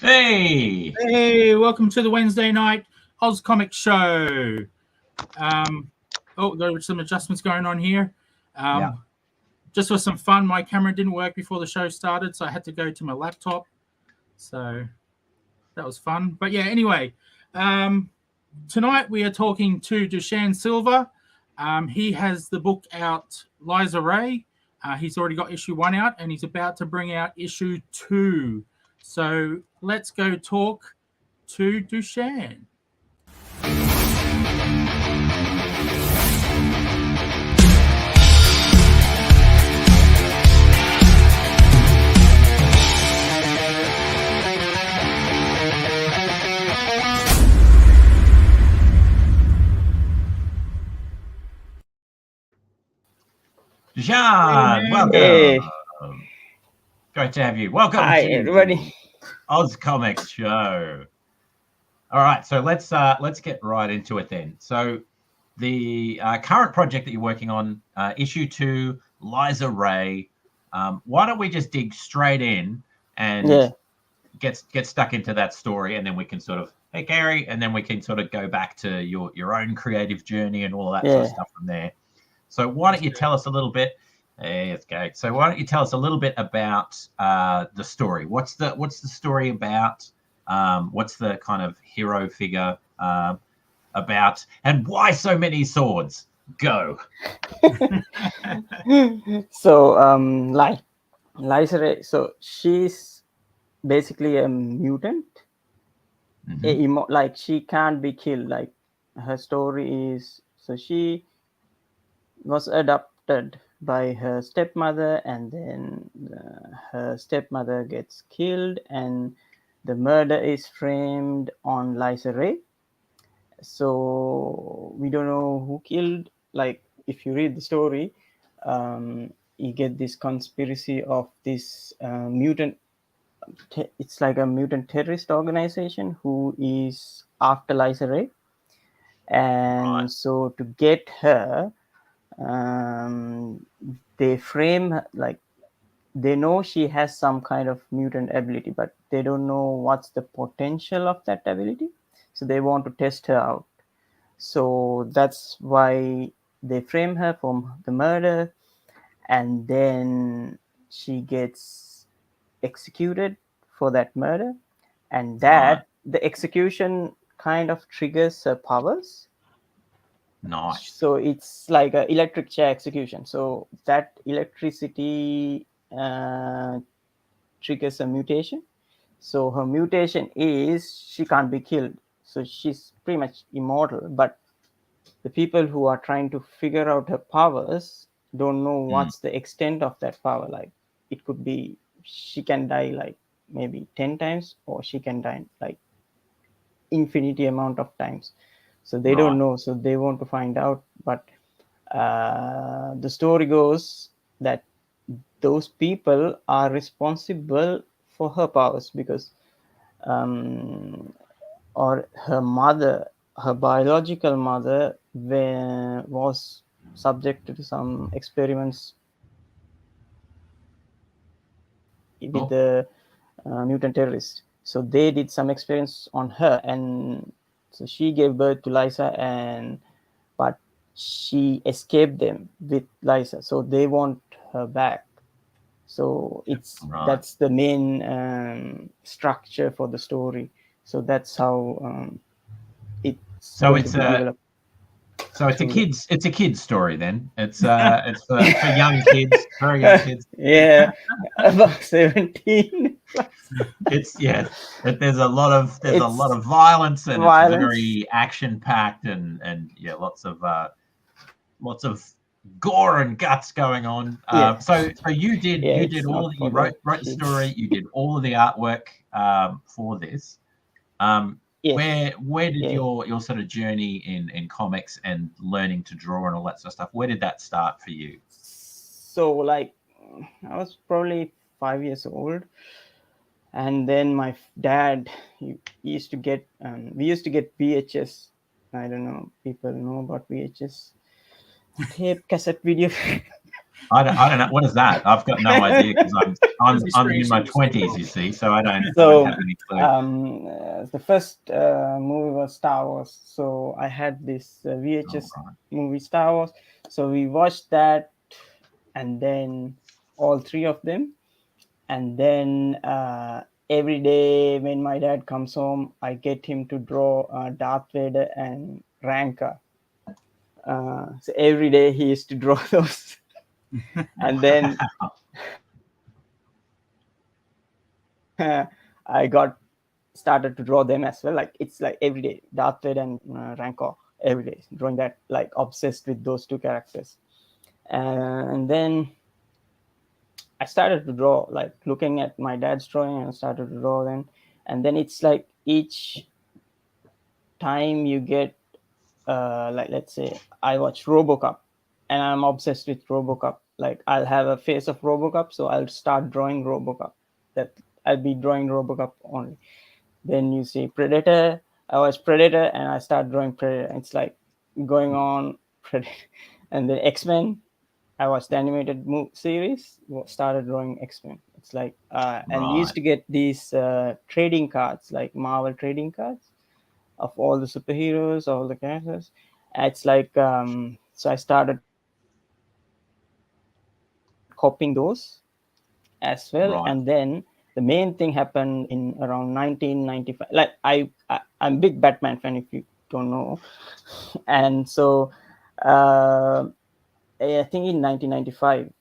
Hey! Hey, welcome to the Wednesday night AusComX show. There were some adjustments going on here. Yeah. Just for some fun, my camera didn't work before the show started, so I had to go to my laptop. So that was fun. But yeah, anyway, tonight we are talking to Dushan Silva. He has the book out, Liza Ray. He's already got issue 1 out, and he's about to bring out issue 2. So let's go talk to Dushan. Dushan, welcome. Hey. Great to have you. Welcome Hi, to everybody. AusComX show. All right, so let's get right into it then. So the current project that you're working on, issue 2, Liza Ray. Why don't we just dig straight in and get stuck into that story, and then we can sort of, hey Gary, and then we can sort of go back to your own creative journey and all that sort of stuff from there. So why don't you tell us a little bit? It's great. So why don't you tell us a little bit about the story? What's the story about? What's the kind of hero figure about? And why so many swords? Go. So, Liza Ray, so she's basically a mutant. Mm-hmm. She can't be killed. Like, her story is, so she was adopted by her stepmother, and then her stepmother gets killed, and the murder is framed on Liza Ray. So we don't know who killed. Like, if you read the story, you get this conspiracy of this mutant. It's like a mutant terrorist organization who is after Liza Ray, and so to get her, they frame her, like, they know she has some kind of mutant ability, but they don't know what's the potential of that ability. So they want to test her out. So that's why they frame her for the murder, and then she gets executed for that murder, and that the execution kind of triggers her powers. Nice. So it's like an electric chair execution. So that electricity triggers a mutation. So her mutation is she can't be killed. So she's pretty much immortal, but the people who are trying to figure out her powers don't know what's the extent of that power. Like, it could be she can die like maybe 10 times, or she can die like infinity amount of times. So they don't know. So they want to find out. But the story goes that those people are responsible for her powers, because or her mother, her biological mother, was subjected to some experiments with the mutant terrorists. So they did some experiments on her, and so she gave birth to Liza, but she escaped them with Liza. So they want her back. So that's the main structure for the story. So that's how it's going to be developed. So it's a kid's story then. It's for young kids, very young kids. Yeah, about 17. There's a lot of violence, and it's very action packed, and lots of gore and guts going on. So you wrote the story, you did all of the artwork for this. Where did your sort of journey in comics and learning to draw and all that sort of stuff, where did that start for you? So, like, I was probably 5 years old, and then my dad, we used to get VHS. I don't know, people know about VHS, tape cassette video. I don't know. What is that? I've got no idea because I'm Busy in my screen 20s, you see, so I don't So have any clue. the first movie was Star Wars. So I had this VHS Oh, right. movie Star Wars. So we watched that, and then all three of them. And then every day when my dad comes home, I get him to draw Darth Vader and Rancor. So every day he used to draw those. And then I got started to draw them as well. Like it's like every day, Darth Vader and Rancor, every day drawing that, like obsessed with those two characters. And then I started to draw, like looking at my dad's drawing, and started to draw them. And then it's like each time you get, like let's say I watch RoboCop, and I'm obsessed with RoboCop. Like I'll have a face of RoboCop, so I'll start drawing RoboCop. That I'll be drawing RoboCop only. Then you see Predator. I watch Predator and I start drawing Predator. It's like going on Predator. And then X-Men. I watched the animated series. Started drawing X-Men. It's like and used Right. to get these trading cards, like Marvel trading cards of all the superheroes, all the characters. It's like so I started copying those as well. Right. And then the main thing happened in around 1995. Like I'm big Batman fan, if you don't know. And so I think in 1995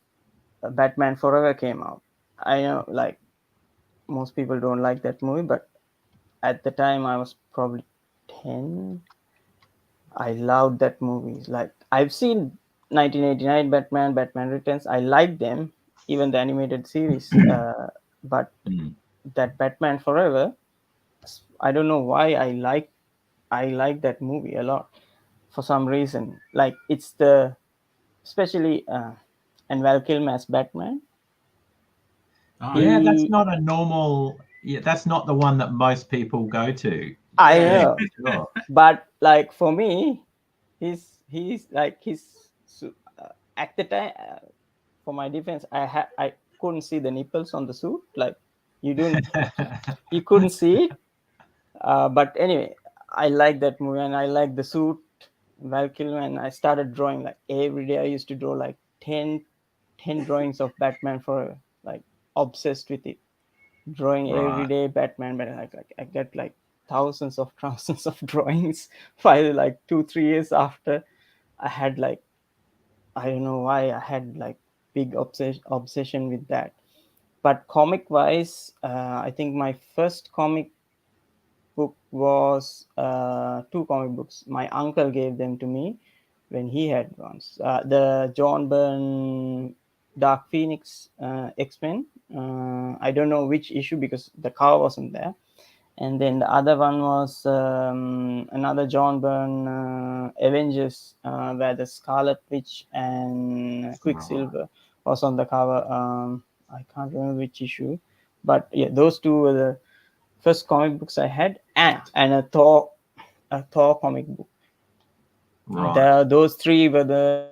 Batman Forever came out. I know, like most people don't like that movie, but at the time I was probably 10. I loved that movie. Like I've seen 1989 Batman Returns. I like them, even the animated series. But Mm. that Batman Forever, I don't know why I like that movie a lot for some reason. Like it's the especially and Val Kilmer as Batman. Oh, Yeah, yeah. that's He not a normal. Yeah, that's not the one that most people go to. I Yeah, know, for sure. but like for me, he's like at the time. For my defense, I couldn't see the nipples on the suit. Like you couldn't see it. But anyway, I like that movie and I like the suit, Val Kilmer. And I started drawing like every day. I used to draw like 10 drawings of Batman for like obsessed with it. Drawing every Right. day Batman, but like I get like thousands of drawings. Finally, like 2 3 years after, I had like I don't know why I had like big obsession with that. But comic wise, I think my first comic book was two comic books. My uncle gave them to me when he had ones. The John Byrne Dark Phoenix X-Men. I don't know which issue because the cover wasn't there. And then the other one was another John Byrne Avengers, where the Scarlet Witch and Right. Quicksilver was on the cover. I can't remember which issue, but yeah, those two were the first comic books I had, and a Thor comic book. Right. Those three were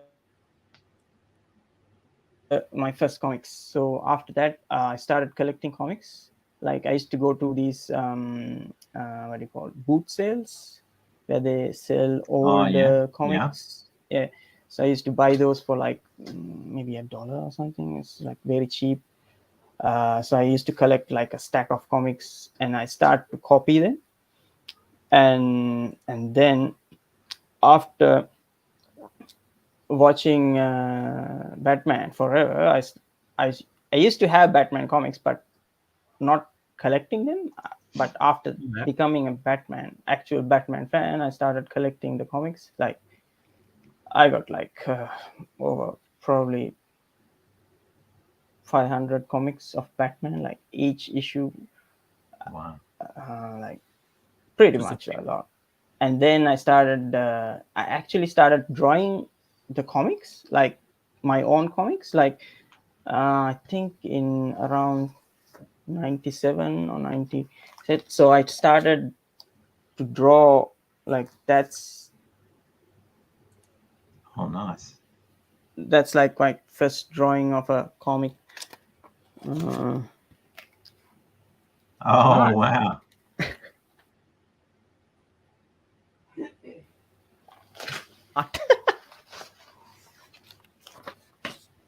my first comics. So after that, I started collecting comics. Like I used to go to these what do you call boot sales, where they sell Oh, old yeah. Yeah. comics. Yeah. So I used to buy those for like maybe $1 or something. It's like very cheap. So I used to collect like a stack of comics, and I start to copy them. And then after watching Batman Forever, I I used to have Batman comics, but not collecting them. But after Yeah. becoming a actual Batman fan, I started collecting the comics. Like I got like over probably 500 comics of Batman, like each issue, Wow. like pretty Just a much a lot. And then I actually started drawing the comics, like my own comics, like I think in around 97 or 90. So I started to draw like that's Oh, nice. that's like my first drawing of a comic. Uh, Oh, Nice. wow.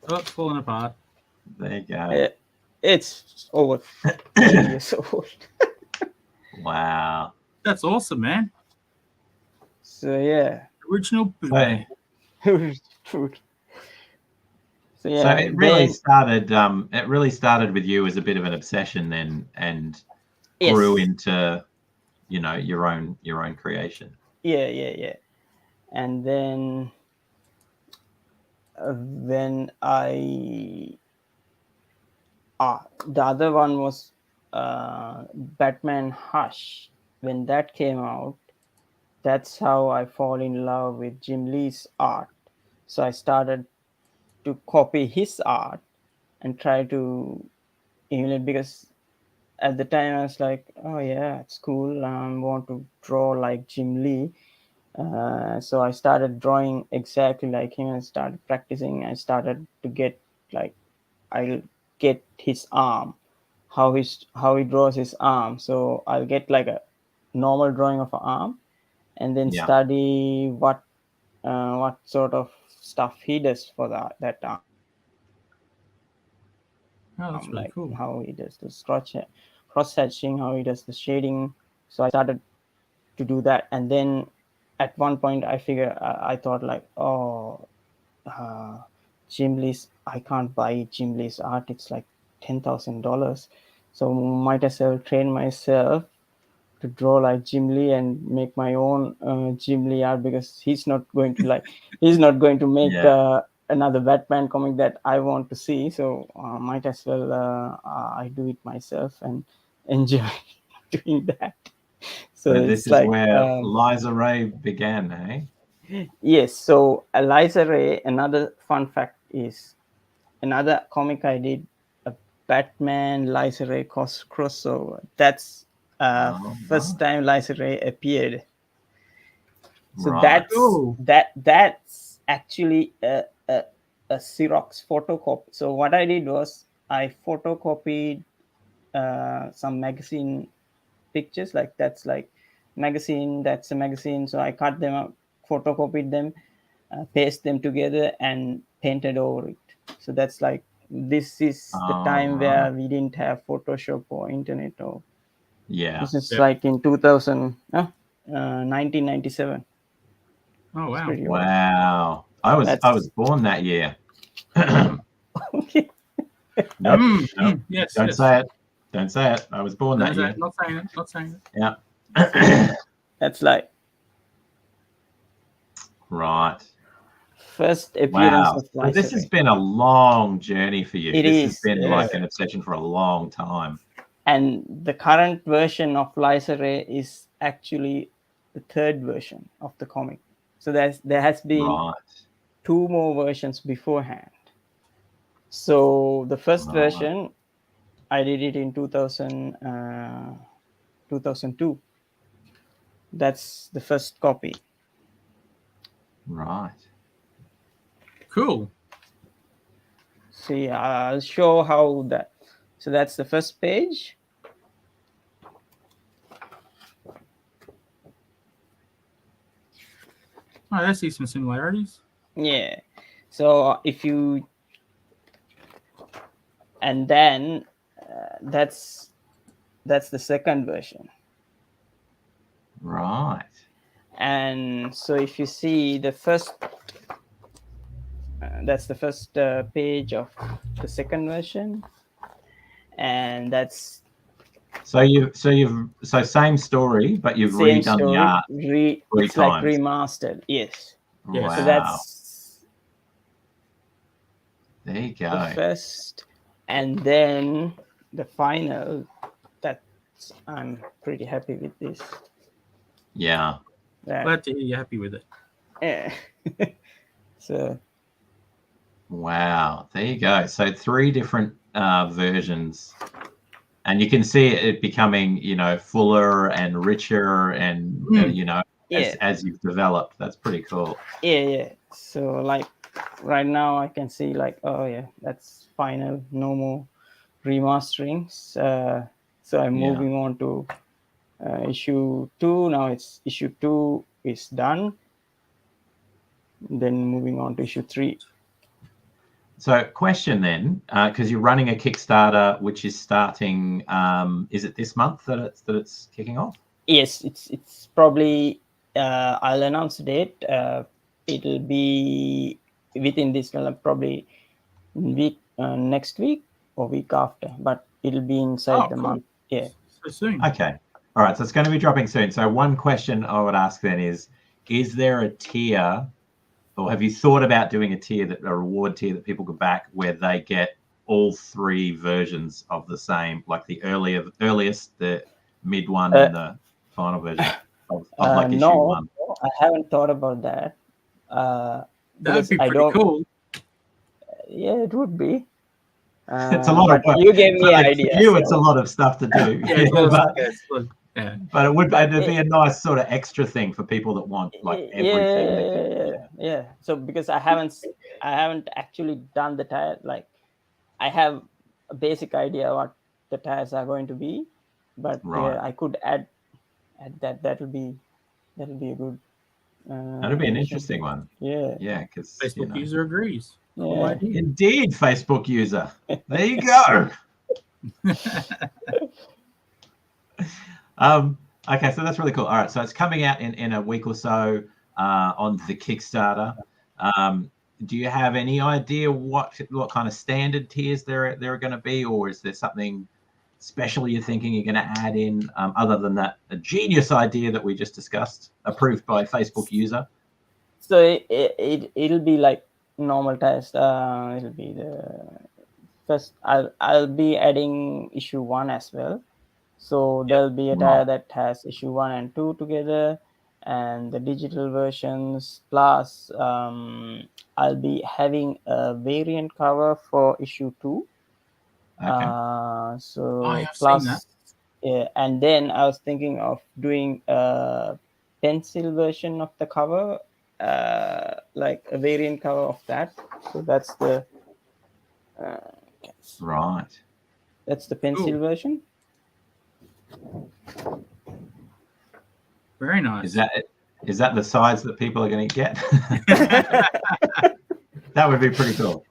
Oh, it's falling apart. There you go. it's over 2 years old. Wow. That's awesome, man. So yeah. Original bootleg. Food. So So yeah, it really started with you as a bit of an obsession then, and grew yes. into, you know, your own creation. Yeah. And then when the other one was Batman Hush. When that came out, that's how I fall in love with Jim Lee's art. So I started to copy his art and try to emulate, because at the time I was like, oh yeah, it's cool. I want to draw like Jim Lee. So I started drawing exactly like him and started practicing. I started to get like, I'll get his arm, how he draws his arm. So I'll get like a normal drawing of an arm, and then Yeah. study what sort of stuff he does for that arm. Oh, that's really Like cool. how he does the cross hatching, how he does the shading. So I started to do that, and then at one point I thought like, oh, Jim Lee's, I can't buy Jim Lee's art. It's like $10,000. So might as well train myself to draw like Jim Lee and make my own Jim Lee art, because he's not going to make Yeah. another Batman comic that I want to see. So might as well I do it myself and enjoy doing that. So So this it's is like where Liza Ray began, eh? yes. So Liza Ray. Another fun fact is, another comic I did, a Batman Liza Ray crossover. That's Oh, first right. time Liza Ray appeared. So Right. Cool. that's actually a Xerox photocopy. So what I did was I photocopied some magazine pictures. Like that's like magazine. That's a magazine. So I cut them out, photocopied them, paste them together, and painted over it. So that's like, this is the Oh, time right. where we didn't have Photoshop or internet. Or Yeah. this is Yeah. like in 1997. Oh, It's wow. pretty old. Wow. I was That's born that year. okay. Nope. Mm, Nope. mm, yes. Don't yes. say it. Don't say it. I was born Not that year. saying it. Not saying it. Yeah. That's like Right. first appearance Wow. of So this Liza has Ray. been a long journey for you. It This has is, been yes. like an obsession for a long time. And the current version of Liza Ray is actually the third version of the comic. So there has been Right. 2 more versions beforehand. So the first Right. version, I did it in 2002. That's the first copy. Right. Cool. See, I'll show how that. So that's the first page. Oh, I see some similarities. Yeah. So if you, and then that's the second version. Right. And so if you see the first, that's the first page of the second version, and that's So same story, but you've same redone the story. art 3 It's like times. remastered. Yes. Yes. Wow. So that's There you the go. first, and then the final. That's, I'm pretty happy with this. Yeah. Glad to hear you're happy with it. Yeah. So Wow. There you go. So 3 different versions, and you can see it becoming, you know, fuller and richer, and you know, yeah. as you've developed. That's pretty cool. Yeah. So like right now I can see like, oh yeah, that's final, no more remasterings. So I'm Yeah. moving on to issue 2. Now it's issue 2 is done. Then moving on to issue 3. So, question then, because you're running a Kickstarter which is starting. Is it this month that it's kicking off? Yes, it's probably. I'll announce the date. It'll be within this probably week, next week or week after, but it'll be inside the cool. month. Yeah. So soon. Okay. All right. So it's going to be dropping soon. So one question I would ask then is there a tier, or have you thought about doing a reward tier that people go back where they get all 3 versions of the same, like the earliest, the mid one, and the final version of like issue No, 1? I haven't thought about that. That'd be I pretty don't. cool. Yeah, it would be. It's a lot but of work. you gave me For ideas. you, it's a lot of stuff to do. Yeah, it's a lot of stuff, yeah. But it'd be a nice sort of extra thing for people that want like everything. Yeah. So because I haven't actually done the tire, like I have a basic idea what the tires are going to be, but Right. I could add that. That'll be a good. That'd be an interesting one. Yeah. Yeah, because Facebook user agrees. Cool Yeah. idea. Indeed, Facebook user. There you go. Okay, so that's really cool. All right, so it's coming out in a week or so on the Kickstarter. Do you have any idea what kind of standard tiers there are going to be, or is there something special you're thinking you're going to add in other than that a genius idea that we just discussed, approved by Facebook user? So it'll be like normal test. It'll be the first. I'll be adding issue 1 as well. So there'll be a tire that has issue 1 and 2 together, and the digital versions. Plus, I'll be having a variant cover for issue 2. Okay. So I have plus, seen that. Yeah, and then I was thinking of doing a pencil version of the cover, like a variant cover of that. So that's the Right. That's the pencil version. Very nice. Is that the size that people are going to get? That would be pretty cool.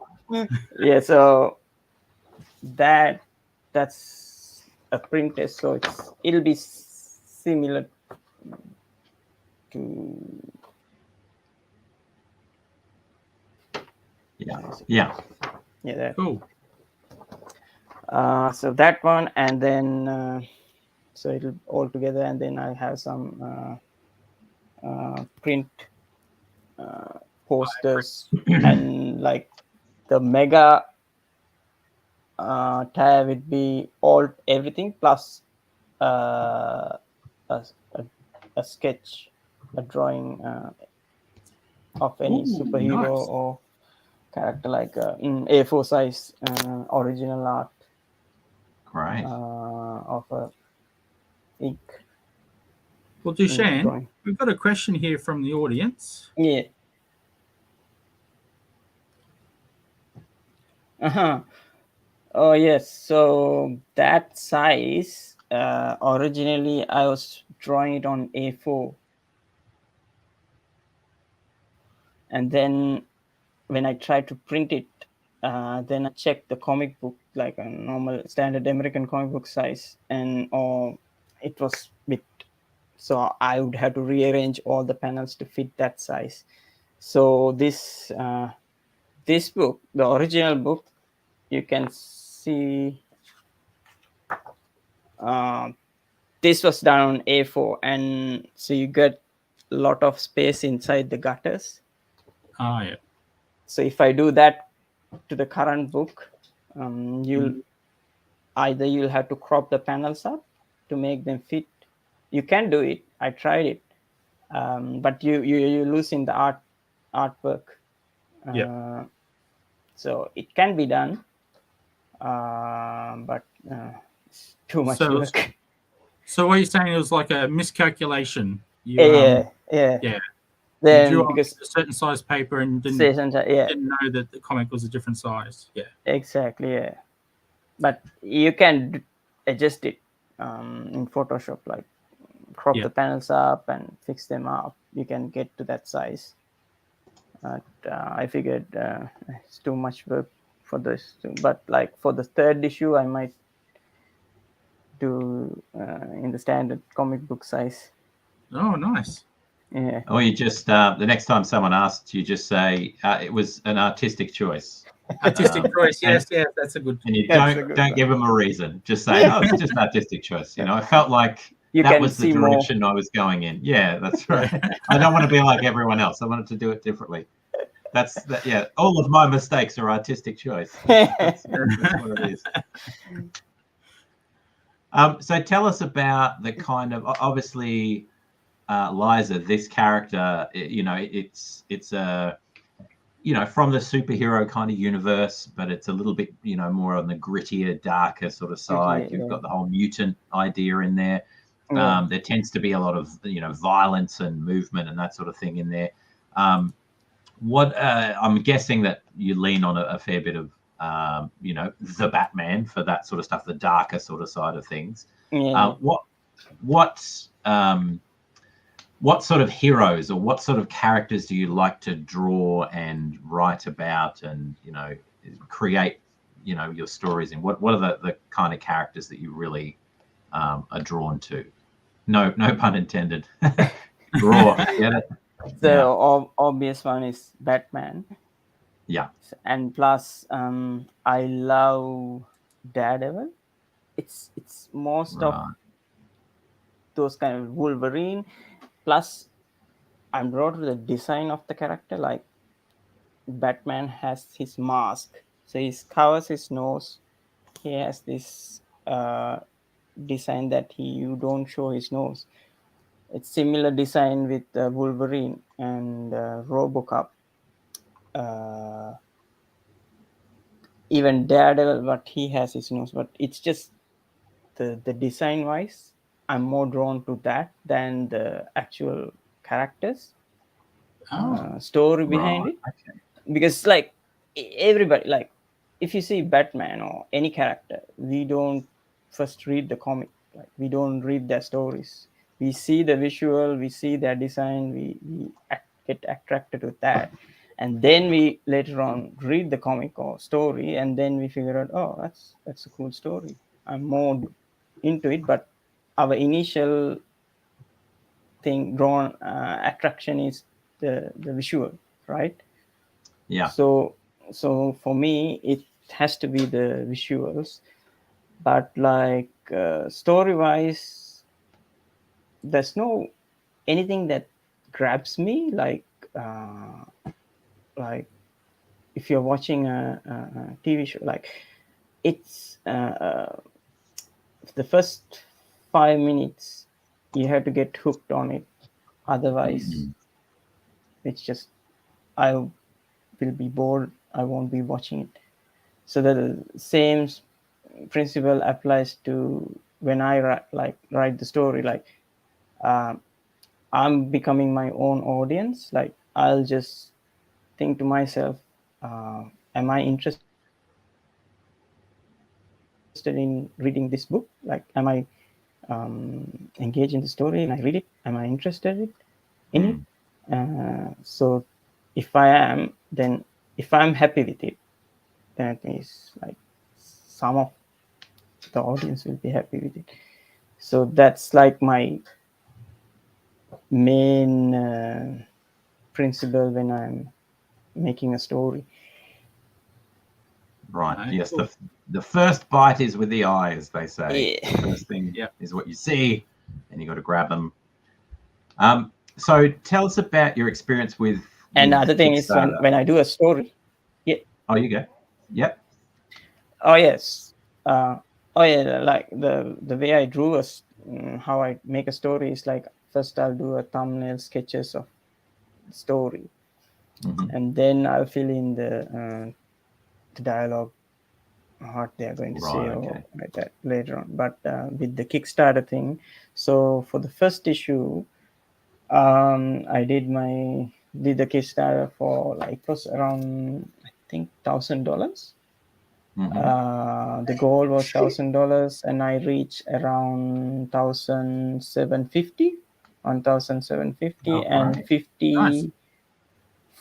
Yeah, so that's a print test, so it'll be similar to that. Cool. So that one, and then so it'll all together, and then I have some print posters and like the mega tire would be everything plus a sketch, a drawing of any superhero nice. or character, like A4 size original art. Great. Of a ink. Well, Dushan, we've got a question here from the audience. Yeah. Oh yes. So that size, originally I was drawing it on A4, and then when I tried to print it, then I checked the comic book, like a normal standard American comic book size, and it was bit. So I would have to rearrange all the panels to fit that size. So this book, the original book, you can see this was done on A4, and so you get a lot of space inside the gutters. Oh yeah. So if I do that to the current book, you'll have to crop the panels up to make them fit. You can do it. I tried it, but you lose in the artwork. Yeah. So it can be done, but it's too much work. So what you're saying, it was like a miscalculation. Yeah. You then drew on because a certain size paper and didn't yeah, know that the comic was a different size. Yeah. exactly, yeah. But you can adjust it in Photoshop, like crop Yeah. the panels up and fix them up. You can get to that size. But I figured it's too much work for this. But like for the third issue, I might do in the standard comic book size. Oh, nice. Yeah. Or you just the next time someone asks, you just say it was an artistic choice. Artistic choice. and- Yes, that's a good. And you That's a don't good don't one. give them a reason. Just say, oh, it's just artistic choice. You know, I felt like You that can was the see more. direction I was going in. Yeah, that's right. I don't want to be like everyone else. I wanted to do it differently. That's that. Yeah, all of my mistakes are artistic choice. That's what it is. So tell us about the kind of obviously Liza, this character. You know, it's a from the superhero kind of universe, but it's a little bit, more on the grittier, darker sort of side. You've got the whole mutant idea in there. Yeah. There tends to be a lot of, violence and movement and that sort of thing in there. What I'm guessing that you lean on a fair bit of, the Batman for that sort of stuff, the darker sort of side of things. Yeah. What sort of heroes or what sort of characters do you like to draw and write about and create your stories in? What are the kind of characters that you really are drawn to? No pun intended. Draw. Get it? The obvious one is Batman. Yeah. And plus I love Daredevil. It's most of those kind of Wolverine. Plus I'm drawn to the design of the character. Like Batman has his mask, so he covers his nose. He has this design that you don't show his nose. It's similar design with Wolverine and RoboCop. Even Daredevil, but he has his nose. But it's just the design wise, I'm more drawn to that than the actual characters. Story behind it. Okay. Because like everybody, like if you see Batman or any character, we don't first read the comic. Like we don't read their stories. We see the visual, we see their design, we get attracted to that, and then we later on read the comic or story, and then we figure out, oh, that's a cool story. I'm more into it, but our initial thing drawn attraction is the visual, right? Yeah. So for me, it has to be the visuals, but like story wise, there's no anything that grabs me like if you're watching a TV show, like it's the first 5 minutes you have to get hooked on it, otherwise it's just I will be bored, I won't be watching it. So the same principle applies to when I write the story. Like I'm becoming my own audience. Like I'll just think to myself, am I interested in reading this book? Like, am I engaged in the story and I read it? Am I interested in it? So if I am, then if I'm happy with it, then it means like some of the audience will be happy with it. So that's like my main principle when I'm making a story. Right. Yes. The first bite is with the eye, as they say. Yeah. The first thing is what you see, and you got to grab them. So tell us about your experience with. And the other thing is when I do a story. Yeah. Oh, you go. Yep. Oh yes. Like the way I drew how I make a story is like first I'll do a thumbnail sketches of the story, and then I'll fill in the dialogue, what they're going to say or like that later on. But with the Kickstarter thing, so for the first issue, I did the Kickstarter for like, it was around, I think, $1,000. The goal was $1,000, and I reached around 1,750, and Nice.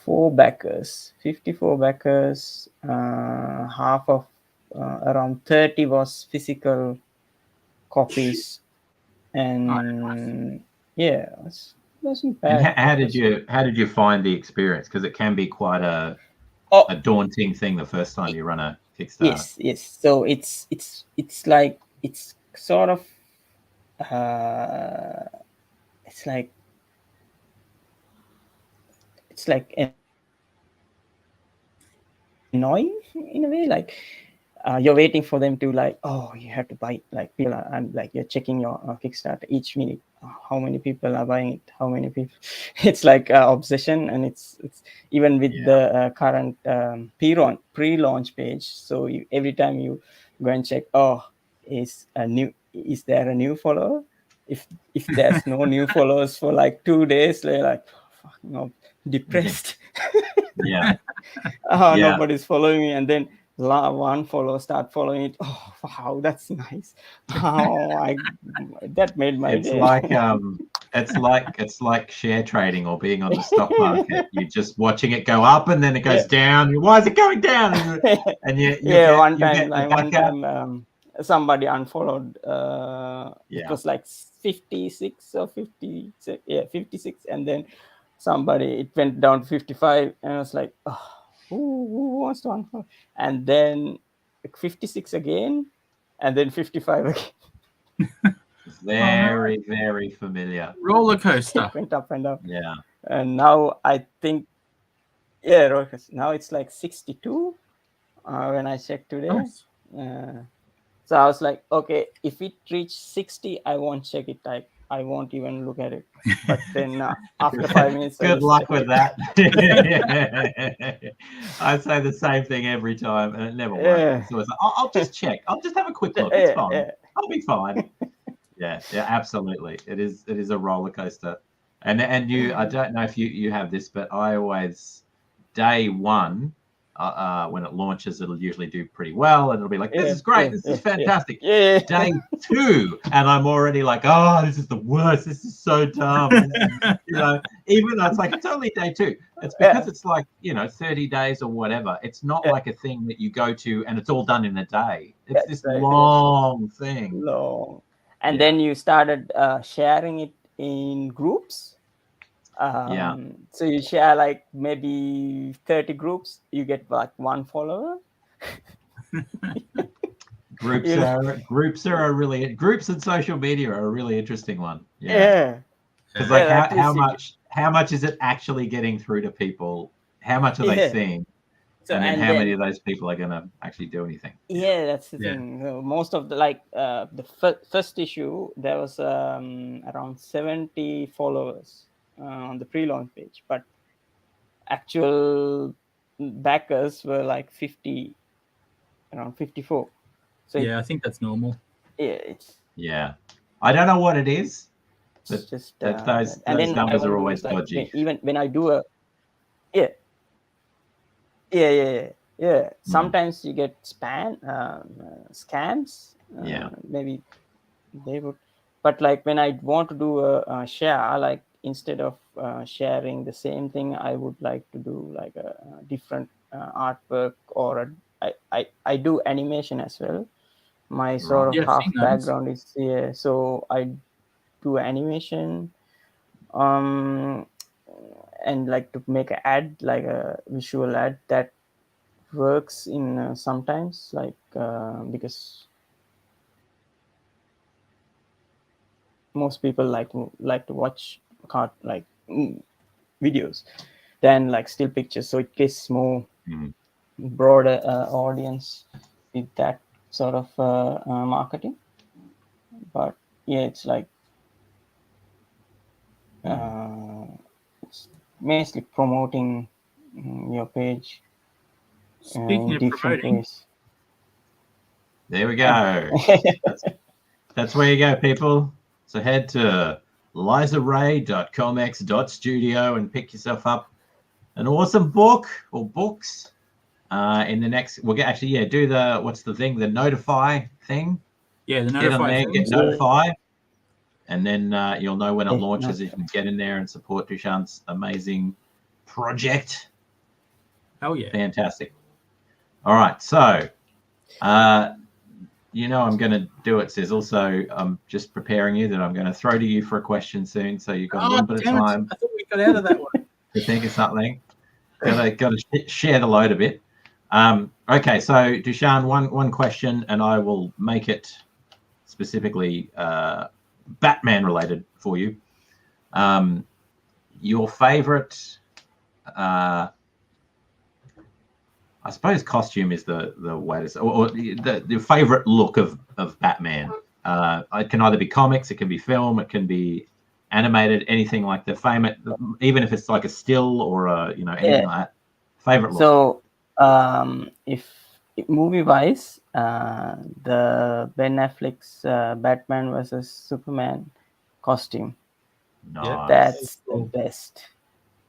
54 backers. 54 backers. Half of around 30 was physical copies, and yeah, it wasn't And bad. how did you find the experience? Because it can be quite a Oh, daunting thing the first time you run a Kickstarter. yes. So it's like, it's sort of uh, it's like annoying in a way, like you're waiting for them to, like, oh, you have to buy, like, people are, and like, you're checking your Kickstarter each minute, how many people are buying it, how many people. It's like obsession, and it's even with the current pre-launch page. So every time you go and check, oh, is there a new follower? If there's no new followers for like 2 days, they're like, fuck, no, depressed. Yeah. Nobody's following me, and then one follower start following it. Oh, wow, that's nice. That made my It's day. like it's like share trading or being on the stock market. You're just watching it go up and then it goes down. Why is it going down? And you one get the backup. time somebody unfollowed. It was like 56 or 50. Yeah, 56, and then it went down to 55, and I was like, oh, who wants to unfollow? And then 56 again, and then 55 again. Very, very familiar. Roller coaster. It went up and up. Yeah. And now I think, roller coaster. Now it's like 62 when I checked today. Nice. So I was like, okay, if it reaches 60, I won't check it. I won't even look at it. But then after 5 minutes, good luck with that. I say the same thing every time, and it never works. So it's like, I'll just check. I'll just have a quick look. It's fine. I'll be fine. Yeah, absolutely. It is a roller coaster. And you, I don't know if you have this, but I always, day one, when it launches, it'll usually do pretty well, and it'll be like, this is great, this is fantastic. Day two, and I'm already like, oh, this is the worst, this is so dumb. Even though it's like, it's only day two. It's because it's like, 30 days or whatever. It's not like a thing that you go to and it's all done in a day. It's this long thing. Long. And then you started sharing it in groups. So you share like maybe 30 groups, you get like one follower. Groups and social media are a really interesting one. Because like how much is it actually getting through to people? How much are they seeing? So, and then how many of those people are going to actually do anything? That's the thing. Most of the the first issue, there was around 70 followers on the pre-launch page, but actual backers were like 50, around 54. So I think that's normal. I don't know what it is. It's just those numbers are always dodgy. Even when I do a sometimes you get scams. Maybe they would, but like when I want to do a share, like instead of sharing the same thing, I would like to do like a different artwork, or I do animation as well. My sort of half background is so I do animation, and like to make an ad, like a visual ad that works in sometimes, like because most people like to watch videos than like still pictures, so it gets more broader audience with that sort of marketing. But it's like it's basically promoting your page. Speaking of promoting, ways. There we go. That's where you go, people. So head to lizaray.comx.studio and pick yourself up an awesome book or books. In the next, we'll get do the what's the thing, the notify thing. Yeah, the Get on notify there, thing. get notify, and then you'll know when it launches. You can get in there and support Dushan's amazing project. Oh yeah, fantastic. All right, so I'm going to do it, Sizzle. So I'm just preparing you that I'm going to throw to you for a question soon. So you've got a little bit of time. I thought we got out of that one. To think of something. Got to share the load a bit. Okay, so Dushan, one question, and I will make it specifically Batman related for you. Your favorite, I suppose, costume is the way to say, or the favorite look of Batman. It can either be comics, it can be film, it can be animated, anything like the famous, even if it's like a still or anything like that. Favorite look. So if movie wise, the Ben Affleck's Batman versus Superman costume, that's the best.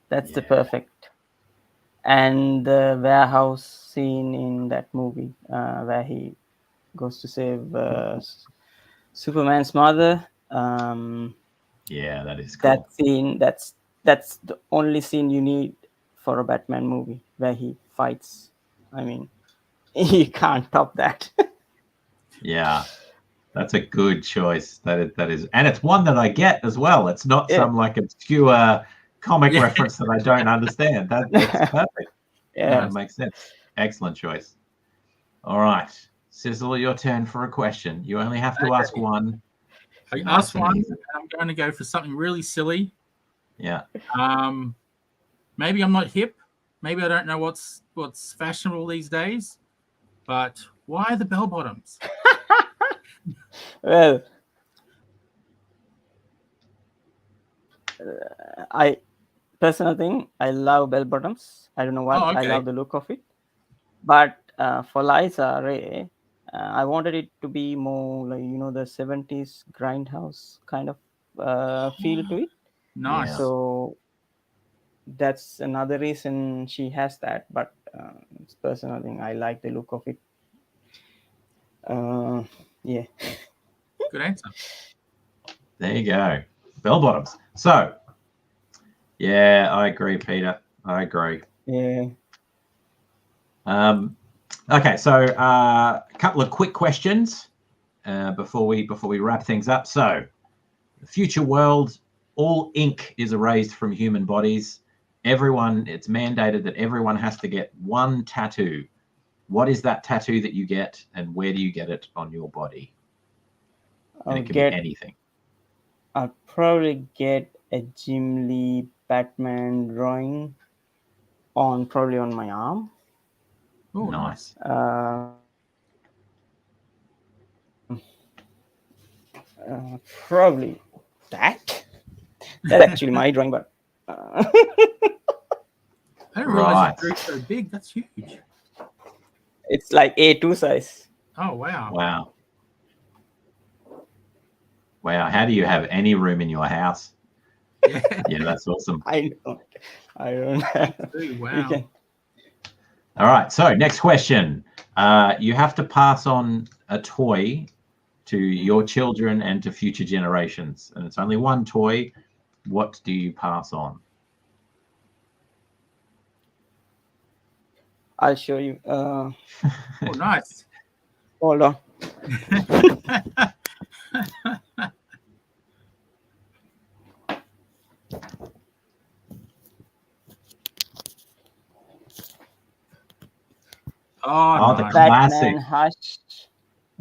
That's the perfect. And the warehouse scene in that movie where he goes to save Superman's mother. That is cool. That scene, that's the only scene you need for a Batman movie where he fights. I mean, you can't top that. Yeah, that's a good choice. That is, and it's one that I get as well. It's not some like obscure comic reference that I don't understand. That's perfect. Yeah, it makes sense. Excellent choice. All right, Sizzle, your turn for a question. You only have to ask one. I asked one. And I'm going to go for something really silly. Yeah. Maybe I'm not hip. Maybe I don't know what's fashionable these days. But why the bell bottoms? Well, I personal thing, I love bell bottoms. I don't know why. I love the look of it. But for Liza Ray, I wanted it to be more like the 70s grindhouse kind of feel to it. Nice. So that's another reason she has that. But it's personal thing. I like the look of it. Yeah. Good answer. There you go. Bell bottoms. So, yeah, I agree, Peter. I agree. Yeah. Okay, so a couple of quick questions before we wrap things up. So, the future world, all ink is erased from human bodies. It's mandated that everyone has to get one tattoo. What is that tattoo that you get, and where do you get it on your body? And it can be anything. I'll probably get a Jim Lee Batman drawing probably on my arm. Oh, nice. Probably that. That's actually my drawing, but I didn't realize you drew so big. That's huge. It's like A2 size. Oh wow! Wow! How do you have any room in your house? Yeah, that's awesome. I don't know. Wow. All right. So next question. You have to pass on a toy to your children and to future generations, and it's only one toy. What do you pass on? I'll show you. Oh, nice. Hold on. Oh, the nice. classic. Batman Hush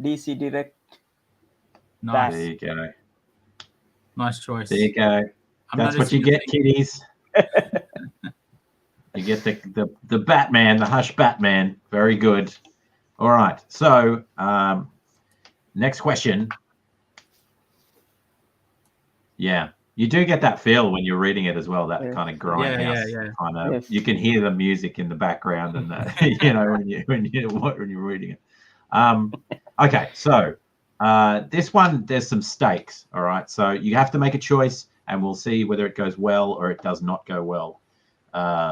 DC Direct. Nice. There you go. Nice choice. There you go. That's what you get, kiddies. You get the Batman, the Hush Batman. Very good. All right. So next question. Yeah, you do get that feel when you're reading it as well. That kind of grindhouse kind of. Yes. You can hear the music in the background, and when you're reading it. Okay, so this one there's some stakes. All right, so you have to make a choice and we'll see whether it goes well or it does not go well.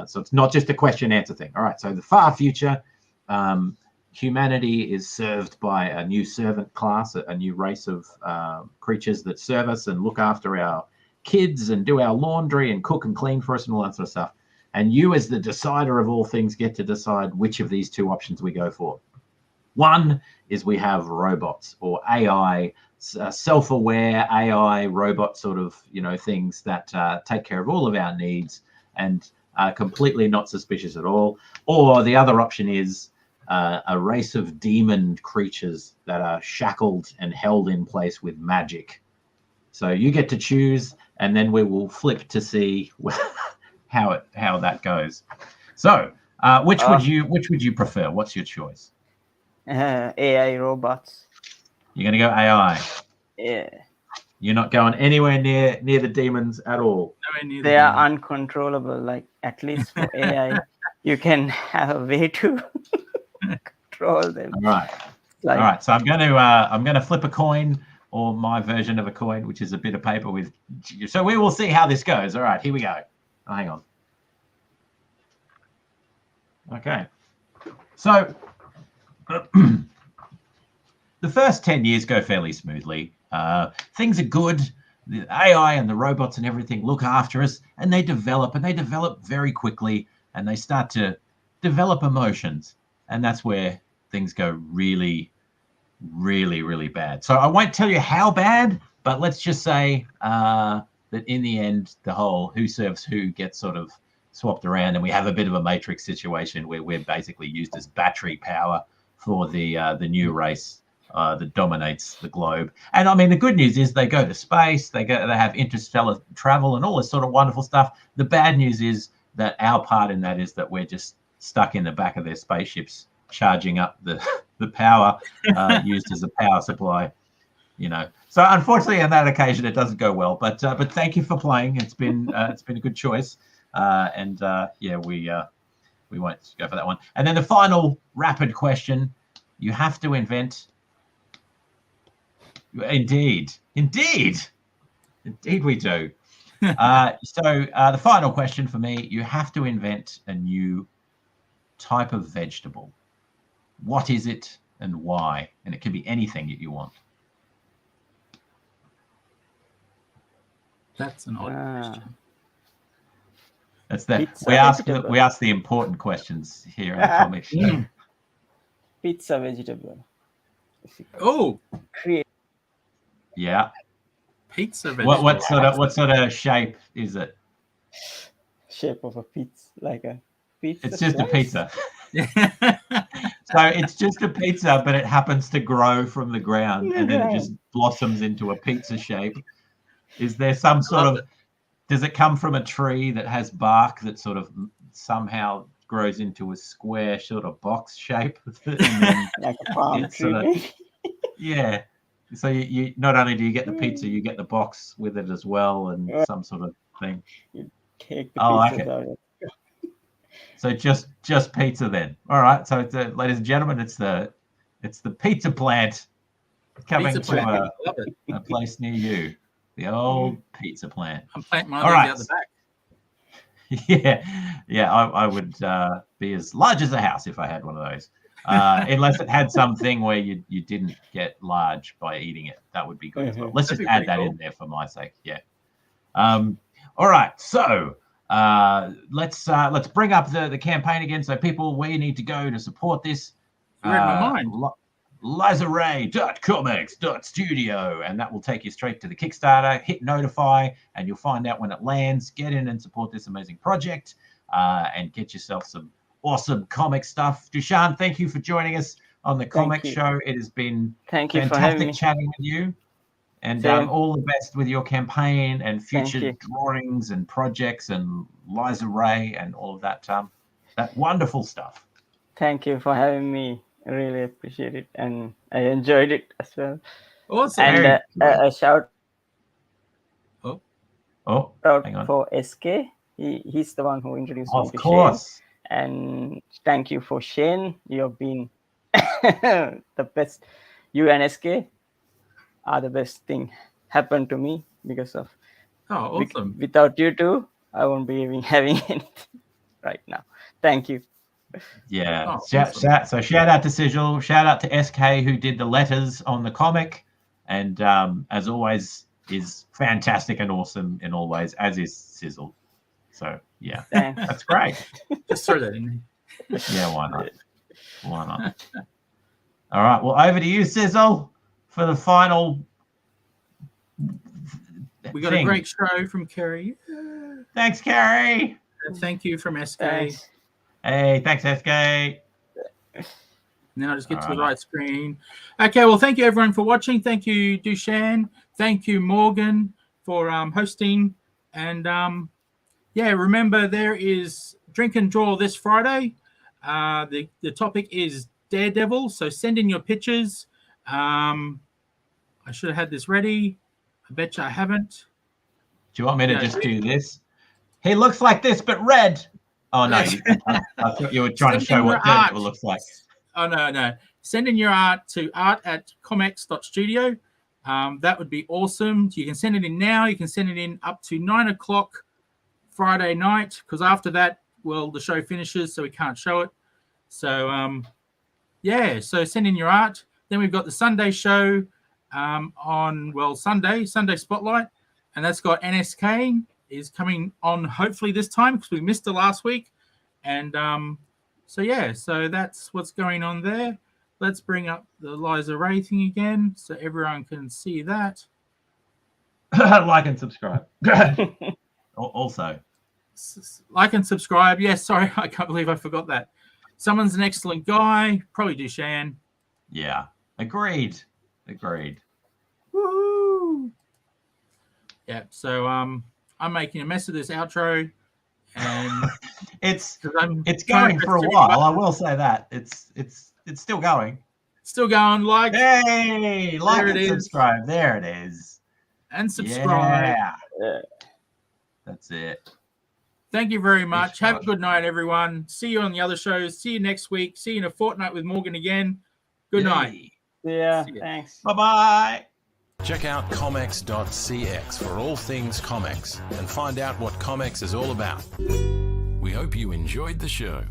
So it's not just a question answer thing. All right. So the far future, humanity is served by a new servant class, a new race of creatures that serve us and look after our kids and do our laundry and cook and clean for us and all that sort of stuff. And you, as the decider of all things, get to decide which of these two options we go for. One is we have robots or AI, self-aware AI robot sort of, things that take care of all of our needs and are completely not suspicious at all. Or the other option is a race of demon creatures that are shackled and held in place with magic. So you get to choose, and then we will flip to see how that goes. So which would you prefer? What's your choice? AI robots. You're going to go AI. Yeah. You're not going anywhere near the demons at all. They are uncontrollable. Like, at least for AI, you can have a way to control them. All right. All right. So I'm going to flip a coin, or my version of a coin, which is a bit of paper with. So we will see how this goes. All right. Here we go. Oh, hang on. Okay. So the first 10 years go fairly smoothly. Things are good. The AI and the robots and everything look after us, and they develop very quickly, and they start to develop emotions. And that's where things go really, really, really bad. So I won't tell you how bad, but let's just say that in the end, the whole who serves who gets sort of swapped around, and we have a bit of a matrix situation where we're basically used as battery power for the new race that dominates the globe. And I mean, the good news is they go to space, they have interstellar travel and all this sort of wonderful stuff. The bad news is that our part in that is that we're just stuck in the back of their spaceships, charging up the power used as a power supply. So unfortunately, on that occasion, it doesn't go well. But thank you for playing. It's been a good choice. We won't go for that one. And then the final rapid question: you have to invent. Indeed, we do. So the final question for me: you have to invent a new type of vegetable. What is it and why? And it can be anything that you want. That's an odd question. That's that. We ask the important questions here on the comic show. Pizza vegetable. Oh, yeah. Pizza vegetable. What sort of shape is it? Shape of a pizza, like a pizza. It's just slice? a pizza. So it's just a pizza, but it happens to grow from the ground, and then it just blossoms into a pizza shape. Is there some sort of? Does it come from a tree that has bark that sort of somehow grows into a square sort of box shape? And then like a palm tree. Yeah. So you not only do you get the pizza, you get the box with it as well, and some sort of thing. You take the pizza out. So just pizza then. All right. So ladies and gentlemen, it's the pizza plant coming to a place near you. The old pizza plant. I'm planting mine out the Yeah, back. I would be as large as a house if I had one of those. Unless it had something where you didn't get large by eating it. That would be good as well. Let's just add that in there for my sake. Yeah. All right. So let's bring up the campaign again. So people, where you need to go to support this. You read my mind. LizaRay.comx.studio, and that will take you straight to the Kickstarter. Hit notify, and you'll find out when it lands. Get in and support this amazing project, and get yourself some awesome comic stuff. Dushan, thank you for joining us on the comic show. It has been fantastic chatting with you, and all the best with your campaign and future drawings and projects and Liza Ray and all of that wonderful stuff. Thank you for having me. I really appreciate it, and I enjoyed it as well. Awesome. And a shout out for SK. He's the one who introduced me to course. Shane. And thank you for Shane. You've been the best. You and SK are the best thing happened to me because of Oh, awesome. Without you two, I won't be having anything right now. Thank you. Yeah. Oh, shout out to Sigil. Shout out to SK who did the letters on the comic, and as always is fantastic and awesome in all ways, as is Sizzle. So yeah, Thanks. that's great. Just throw that in there. Yeah, why not? Why not? All right. Well, over to you, Sizzle, for the final. We got a great show from Kerry. Thanks, Kerry. Thank you from SK. Thanks. Hey, thanks, SK. And then I'll just get to the right screen. Okay, well, thank you everyone for watching. Thank you, Dushan. Thank you, Morgan, for hosting. And yeah, remember there is Drink and Draw this Friday. The topic is Daredevil. So send in your pictures. I should have had this ready. I bet you I haven't. Do you want me to just do this? He looks like this, but red. Oh, no. I thought you were trying to show what Daredevil looks like. Oh, no. Send in your art to art@comx.studio. That would be awesome. You can send it in now. You can send it in up to 9 o'clock Friday night, because after that, well, the show finishes, so we can't show it. So, yeah, so send in your art. Then we've got the Sunday show on, well, Sunday Spotlight, and that's got NSK is coming on hopefully this time because we missed it last week. And so, yeah, so that's what's going on there. Let's bring up the Liza Ray thing again so everyone can see that. Like and subscribe. Also. Like and subscribe. Yes, sorry, I can't believe I forgot that. Someone's an excellent guy. Probably Dushan. Yeah, agreed. Woo! Yeah, so I'm making a mess of this outro, and it's going for a while. I will say that it's still going. Still going. Like, hey, like and subscribe. There it is. And subscribe. Yeah. That's it. Thank you very much. Have a good night, everyone. See you on the other shows. See you next week. See you in a fortnight with Morgan again. Good night. Yeah, thanks. Bye-bye. Check out comx.cx for all things ComX and find out what ComX is all about. We hope you enjoyed the show.